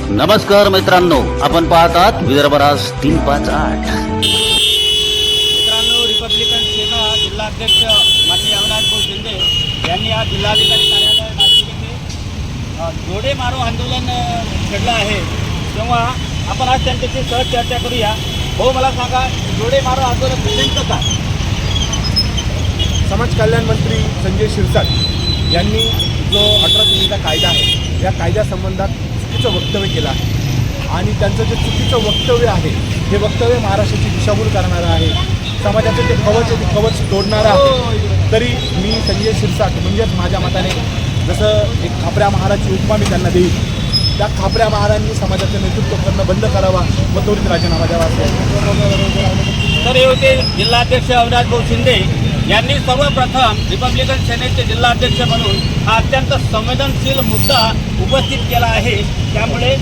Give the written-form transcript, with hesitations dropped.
नमस्कार मित्रांनो, आपण पाहतात विदर्भराज 358। मित्रांनो, रिपब्लिकन सेना जिल्हाध्यक्ष माननीय अविनाश भाऊ शिंदे यांनी आज जिल्हाधिकारी कार्यालय नाशिक येथे जोडे मारो आंदोलन छेडलं आहे। तेव्हा आपण आज त्यांच्याशी सहज चर्चा करूया। भाऊ, मला सांगा, जोडे मारो आंदोलन नेमकं काय? समाज कल्याण मंत्री संजय शिरसाट यांनी जो 18 कायदा आहे, या कायद्यासंबंधात चुकीचं वक्तव्य केलं आहे आणि त्यांचं जे चुकीचं वक्तव्य आहे हे वक्तव्य महाराष्ट्राची दिशाभूल करणारं आहे, समाजाचं ते कवच तोडणारं आहे। तरी मी संजय शिरसाट म्हणजेच माझ्या मताने जसं एक खापऱ्या महाराजची उपमा मी त्यांना देईल, त्या खापऱ्या महाराजांनी समाजाचं नेतृत्व करणं बंद करावा व त्वरित राजीनामा द्यावा असं। तर हे होते जिल्हाध्यक्ष अविनाश भाऊ शिंदे यांनी सर्वप्रथम रिपब्लिकन सेनेचे जिल्हाध्यक्ष म्हणून हा अत्यंत संवेदनशील मुद्दा उपस्थित केला आहे। त्यामुळे